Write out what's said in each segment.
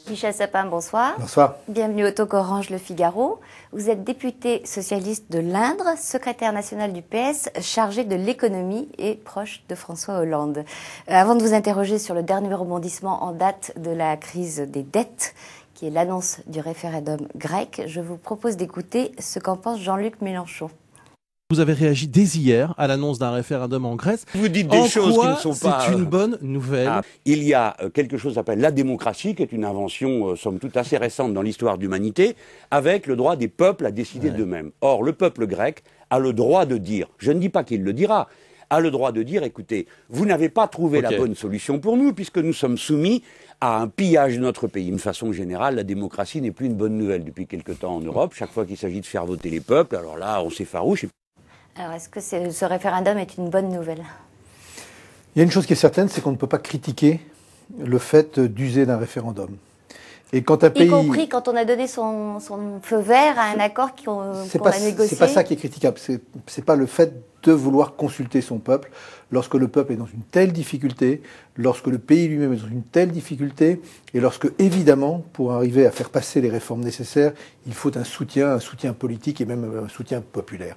Michel Sapin, bonsoir. Bonsoir. Bienvenue au Talk Orange Le Figaro. Vous êtes député socialiste de l'Indre, secrétaire national du PS, chargé de l'économie et proche de François Hollande. Avant de vous interroger sur le dernier rebondissement en date de la crise des dettes, qui est l'annonce du référendum grec, je vous propose d'écouter ce qu'en pense Jean-Luc Mélenchon. Vous avez réagi dès hier à l'annonce d'un référendum en Grèce. Vous dites des choses qui ne sont pas... C'est une bonne nouvelle. Il y a quelque chose qui s'appelle la démocratie, qui est une invention, somme toute, assez récente dans l'histoire de l'humanité, avec le droit des peuples à décider d'eux-mêmes. Or, le peuple grec a le droit de dire, je ne dis pas qu'il le dira, a le droit de dire, écoutez, vous n'avez pas trouvé la bonne solution pour nous, puisque nous sommes soumis à un pillage de notre pays. D'une façon générale, la démocratie n'est plus une bonne nouvelle depuis quelque temps en Europe. Chaque fois qu'il s'agit de faire voter les peuples, alors là, on s'effarouche. Alors, est-ce que ce référendum est une bonne nouvelle ? Il y a une chose qui est certaine, c'est qu'on ne peut pas critiquer le fait d'user d'un référendum. Et quand un pays... Y compris quand on a donné son feu vert à un accord qu'on a négocié. C'est pas ça qui est critiquable. C'est pas le fait de vouloir consulter son peuple. Lorsque le peuple est dans une telle difficulté, lorsque le pays lui-même est dans une telle difficulté, et lorsque, évidemment, pour arriver à faire passer les réformes nécessaires, il faut un soutien politique et même un soutien populaire.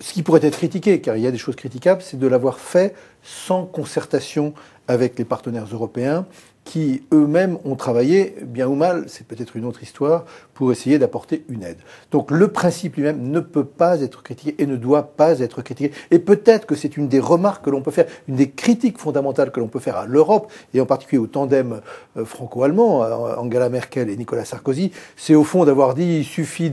Ce qui pourrait être critiqué, car il y a des choses critiquables, c'est de l'avoir fait sans concertation avec les partenaires européens, qui eux-mêmes ont travaillé, bien ou mal, c'est peut-être une autre histoire, pour essayer d'apporter une aide. Donc le principe lui-même ne peut pas être critiqué et ne doit pas être critiqué. Et peut-être que c'est une des remarques que l'on peut faire, une des critiques fondamentales que l'on peut faire à l'Europe, et en particulier au tandem franco-allemand, Angela Merkel et Nicolas Sarkozy, c'est au fond d'avoir dit il suffit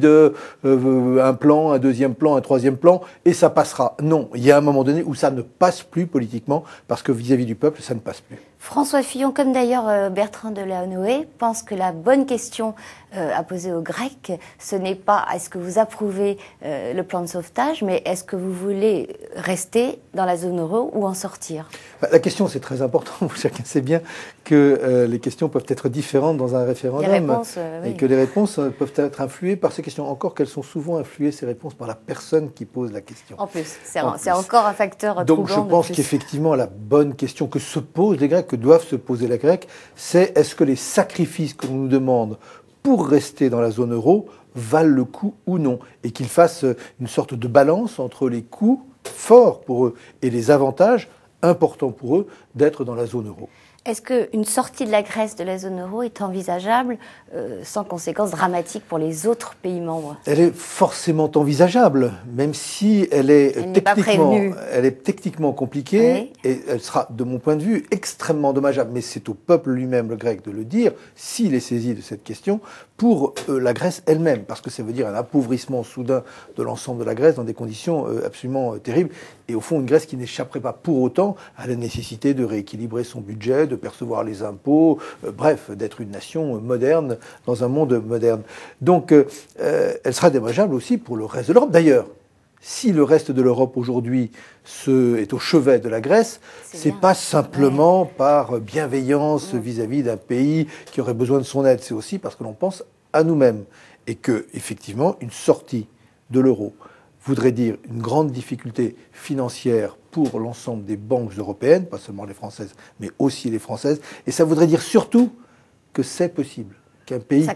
un plan, un deuxième plan, un troisième plan, et ça passera. Non, il y a un moment donné où ça ne passe plus politiquement, parce que vis-à-vis du peuple, ça ne passe plus. François Fillon, comme d'ailleurs Bertrand Delanoë, pense que la bonne question à poser aux Grecs, ce n'est pas est-ce que vous approuvez le plan de sauvetage, mais est-ce que vous voulez rester dans la zone euro ou en sortir ? La question, c'est très important. Chacun sait bien que les questions peuvent être différentes dans un référendum et que les réponses peuvent être influées par ces questions. Encore qu'elles sont souvent influées, ces réponses, par la personne qui pose la question. En plus, c'est encore un facteur troublant. Donc je pense qu'effectivement, la bonne question que se posent les Grecs, que doivent se poser les Grecs, c'est est-ce que les sacrifices que l'on nous demande pour rester dans la zone euro valent le coup ou non, et qu'ils fassent une sorte de balance entre les coûts forts pour eux et les avantages importants pour eux d'être dans la zone euro. Est-ce qu'une sortie de la Grèce de la zone euro est envisageable sans conséquences dramatiques pour les autres pays membres ? Elle est forcément envisageable, même si elle est techniquement compliquée, et elle sera, de mon point de vue, extrêmement dommageable. Mais c'est au peuple lui-même, le grec, de le dire, s'il est saisi de cette question, pour la Grèce elle-même, parce que ça veut dire un appauvrissement soudain de l'ensemble de la Grèce dans des conditions absolument terribles, et au fond une Grèce qui n'échapperait pas pour autant à la nécessité de rééquilibrer son budget, de percevoir les impôts, bref, d'être une nation moderne dans un monde moderne. Donc elle sera dommageable aussi pour le reste de l'Europe. D'ailleurs, si le reste de l'Europe aujourd'hui est au chevet de la Grèce, c'est pas simplement par bienveillance vis-à-vis d'un pays qui aurait besoin de son aide, c'est aussi parce que l'on pense à nous-mêmes et que, effectivement, une sortie de l'euro voudrait dire une grande difficulté financière pour l'ensemble des banques européennes, pas seulement les françaises, mais aussi les françaises, et ça voudrait dire surtout que c'est possible. Qu'un pays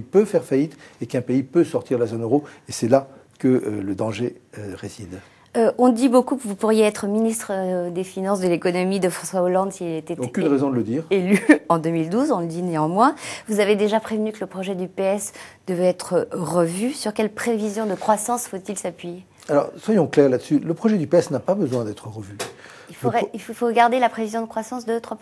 peut faire faillite et qu'un pays peut sortir de la zone euro, et c'est là que le danger réside. On dit beaucoup que vous pourriez être ministre des Finances, de l'économie de François Hollande s'il était aucune raison de le dire. Élu en 2012, on le dit néanmoins. Vous avez déjà prévenu que le projet du PS devait être revu. Sur quelle prévision de croissance faut-il s'appuyer ? Alors, soyons clairs là-dessus. Le projet du PS n'a pas besoin d'être revu. Il faut garder la prévision de croissance de 3%?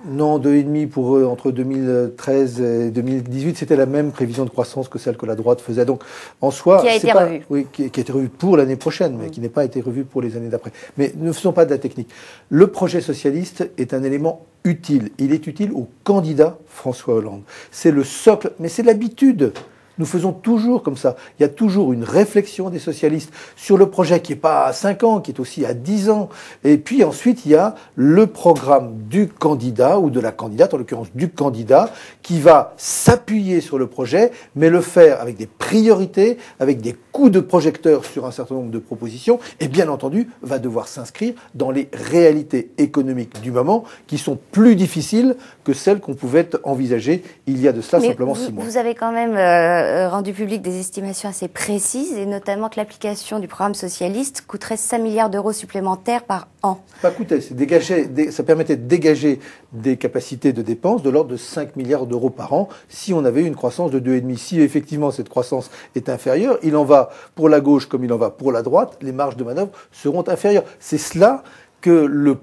Non, 2,5% pour entre 2013 et 2018, c'était la même prévision de croissance que celle que la droite faisait. Donc, en soi, qui a été revue. Oui, qui a été revue pour l'année prochaine, mais qui n'est pas été revue pour les années d'après. Mais ne faisons pas de la technique. Le projet socialiste est un élément utile. Il est utile au candidat François Hollande. C'est le socle, mais c'est l'habitude. Nous faisons toujours comme ça. Il y a toujours une réflexion des socialistes sur le projet qui n'est pas à 5 ans, qui est aussi à 10 ans. Et puis ensuite, il y a le programme du candidat ou de la candidate, en l'occurrence du candidat, qui va s'appuyer sur le projet, mais le faire avec des priorités, avec des coups de projecteur sur un certain nombre de propositions, et bien entendu, va devoir s'inscrire dans les réalités économiques du moment, qui sont plus difficiles que celles qu'on pouvait envisager il y a de cela simplement 6 mois. Vous avez quand même rendu public des estimations assez précises, et notamment que l'application du programme socialiste coûterait 5 milliards d'euros supplémentaires par an. Pas coûter, ça permettait de dégager des capacités de dépenses de l'ordre de 5 milliards d'euros par an si on avait une croissance de 2,5. Si effectivement cette croissance est inférieure, il en va pour la gauche comme il en va pour la droite, les marges de manœuvre seront inférieures. C'est cela que le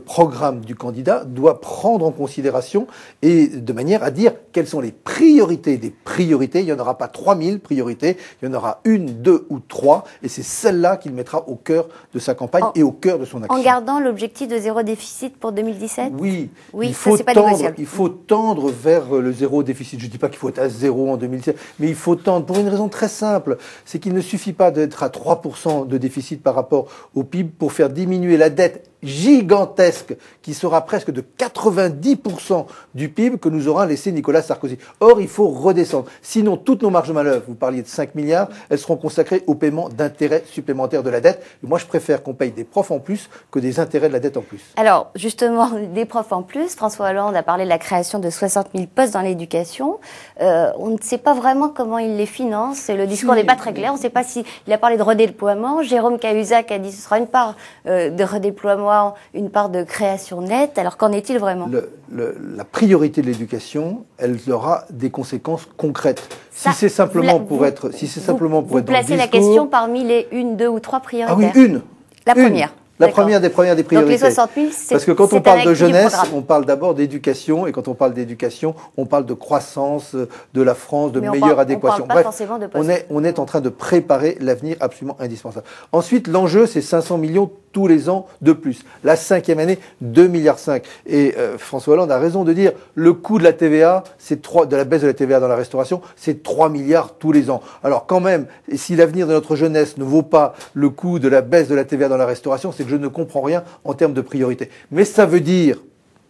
programme du candidat doit prendre en considération et de manière à dire quelles sont les priorités des priorités. Il n'y en aura pas 3000 priorités, il y en aura 1, 2 ou 3 et c'est celle-là qu'il mettra au cœur de sa campagne et au cœur de son action. En gardant l'objectif de zéro déficit pour 2017 ? Oui, il faut tendre vers le zéro déficit. Je ne dis pas qu'il faut être à zéro en 2017, mais il faut tendre pour une raison très simple, c'est qu'il ne suffit pas d'être à 3% de déficit par rapport au PIB pour faire diminuer la dette gigantesque qui sera presque de 90% du PIB que nous aura laissé Nicolas Sarkozy. Or, il faut redescendre. Sinon, toutes nos marges de manœuvre, vous parliez de 5 milliards, elles seront consacrées au paiement d'intérêts supplémentaires de la dette. Et moi, je préfère qu'on paye des profs en plus que des intérêts de la dette en plus. Alors, justement, des profs en plus, François Hollande a parlé de la création de 60 000 postes dans l'éducation. On ne sait pas vraiment comment il les finance. Le discours n'est pas très clair. On ne sait pas s'il a parlé de redéploiement. Jérôme Cahuzac a dit que ce sera une part de redéploiement, une part de création nette. Alors qu'en est-il vraiment ? La priorité de l'éducation, elle aura des conséquences concrètes. Si c'est simplement pour être dans le discours... Vous placez la question parmi les 1, 2 ou 3 prioritaires. Ah oui, une. La première. La première des priorités. Donc les 60 000, c'est parce que quand on parle de jeunesse, on parle d'abord d'éducation, et quand on parle d'éducation, on parle de croissance de la France, de meilleure adéquation. Bref, forcément de on est en train de préparer l'avenir absolument indispensable. Ensuite, l'enjeu, c'est 500 millions tous les ans de plus. La 5e année, 2,5 milliards. Et François Hollande a raison de dire le coût de la TVA, de la baisse de la TVA dans la restauration, c'est 3 milliards tous les ans. Alors quand même, si l'avenir de notre jeunesse ne vaut pas le coût de la baisse de la TVA dans la restauration, c'est que je ne comprends rien en termes de priorité. Mais ça veut dire,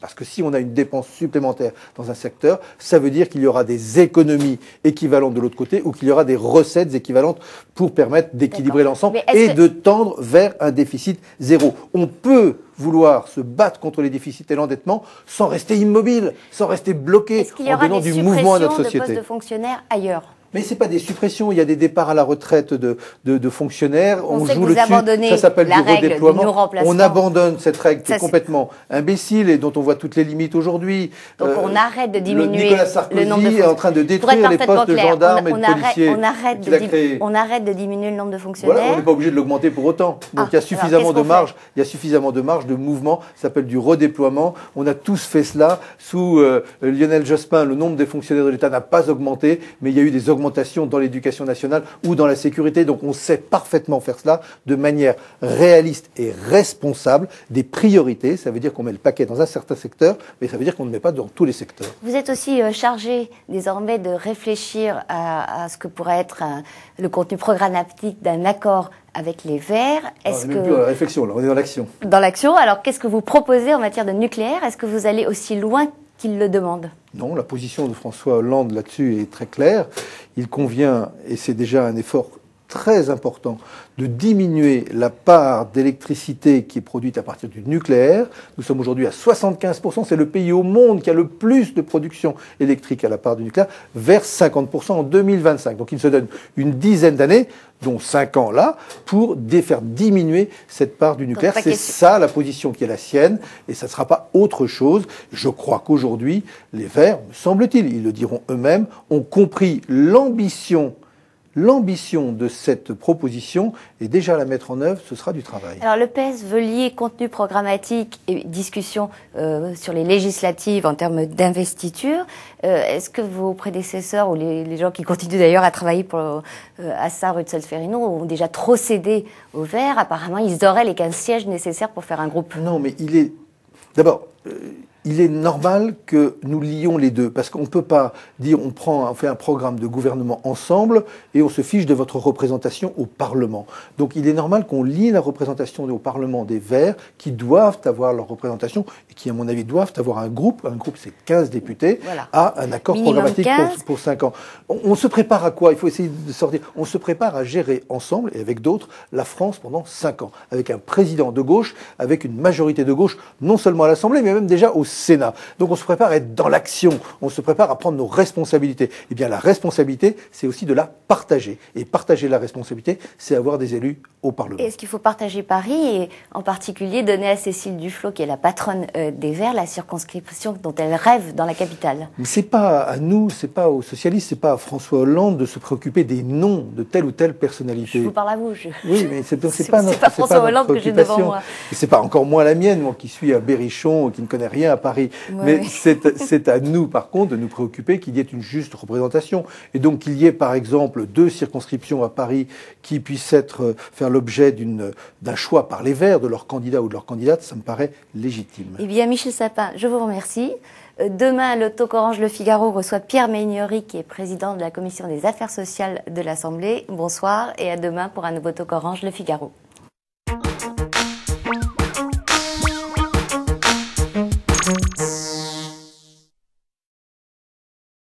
parce que si on a une dépense supplémentaire dans un secteur, ça veut dire qu'il y aura des économies équivalentes de l'autre côté ou qu'il y aura des recettes équivalentes pour permettre d'équilibrer l'ensemble et de tendre vers un déficit zéro. On peut vouloir se battre contre les déficits et l'endettement sans rester immobile, sans rester bloqué en donnant du mouvement à notre société. Est-ce qu'il y aura des suppressions de postes de fonctionnaires ailleurs ? Mais c'est pas des suppressions, il y a des départs à la retraite de fonctionnaires. On sait que vous abandonnez ça s'appelle la du règle redéploiement. du non-remplacement. On abandonne cette règle qui est complètement imbécile et dont on voit toutes les limites aujourd'hui. Donc on arrête de diminuer Nicolas Sarkozy le nombre de est en train de détruire les postes de gendarmes et de policiers. On arrête de diminuer le nombre de fonctionnaires. Voilà, on n'est pas obligé de l'augmenter pour autant. Donc il y a suffisamment de marge. Il y a suffisamment de marge de mouvement. Ça s'appelle du redéploiement. On a tous fait cela. Sous Lionel Jospin, le nombre des fonctionnaires de l'État n'a pas augmenté, mais il y a eu des augmentations dans l'éducation nationale ou dans la sécurité. Donc on sait parfaitement faire cela de manière réaliste et responsable. Des priorités, ça veut dire qu'on met le paquet dans un certain secteur, mais ça veut dire qu'on ne met pas dans tous les secteurs. Vous êtes aussi chargé désormais de réfléchir à ce que pourrait être le contenu programmatique d'un accord avec les Verts. On n'est plus dans la réflexion, là, on est dans l'action. Dans l'action. Alors qu'est-ce que vous proposez en matière de nucléaire ? Est-ce que vous allez aussi loin qu'il le demande ? Non, la position de François Hollande là-dessus est très claire. Il convient, et c'est déjà un effort très important, de diminuer la part d'électricité qui est produite à partir du nucléaire. Nous sommes aujourd'hui à 75%, c'est le pays au monde qui a le plus de production électrique à la part du nucléaire, vers 50% en 2025. Donc il se donne une dizaine d'années, dont 5 ans là, pour faire diminuer cette part du nucléaire. C'est ça la position qui est la sienne, et ça ne sera pas autre chose. Je crois qu'aujourd'hui, les Verts, me semble-t-il, ils le diront eux-mêmes, ont compris l'ambition de cette proposition, et déjà la mettre en œuvre, ce sera du travail. Alors le PS veut lier contenu programmatique et discussion sur les législatives en termes d'investiture. Est-ce que vos prédécesseurs, ou les gens qui continuent d'ailleurs à travailler pour Assar, Rutsel-Sferrino, ont déjà trop cédé aux Verts ? Apparemment, ils auraient les 15 sièges nécessaires pour faire un groupe. Non, mais il est... D'abord... il est normal que nous lions les deux, parce qu'on ne peut pas dire on fait un programme de gouvernement ensemble et on se fiche de votre représentation au Parlement. Donc il est normal qu'on lie la représentation au Parlement des Verts, qui doivent avoir leur représentation et qui, à mon avis, doivent avoir un groupe c'est 15 députés, voilà, à un accord programmatique pour 5 ans. On se prépare à quoi? Il faut essayer de sortir. On se prépare à gérer ensemble, et avec d'autres, la France pendant 5 ans, avec un président de gauche, avec une majorité de gauche, non seulement à l'Assemblée, mais même déjà au Sénat. Donc on se prépare à être dans l'action, on se prépare à prendre nos responsabilités. Eh bien la responsabilité, c'est aussi de la partager. Et partager la responsabilité, c'est avoir des élus au Parlement. Est-ce qu'il faut partager Paris et en particulier donner à Cécile Duflot, qui est la patronne des Verts, la circonscription dont elle rêve dans la capitale? Mais c'est pas à nous, c'est pas aux socialistes, c'est pas à François Hollande de se préoccuper des noms de telle ou telle personnalité. Je vous parle à vous. Oui, mais c'est pas François Hollande que j'ai devant moi. Et c'est pas encore moins la mienne, moi qui suis à Berrichon, qui ne connais rien à Paris. Ouais. Mais c'est à nous, par contre, de nous préoccuper qu'il y ait une juste représentation. Et donc qu'il y ait, par exemple, 2 circonscriptions à Paris qui puissent faire l'objet d'un choix par les Verts de leur candidat ou de leur candidate, ça me paraît légitime. Eh bien, Michel Sapin, je vous remercie. Demain, le Talk Orange Le Figaro reçoit Pierre Méignery, qui est président de la Commission des Affaires sociales de l'Assemblée. Bonsoir et à demain pour un nouveau Talk Orange Le Figaro.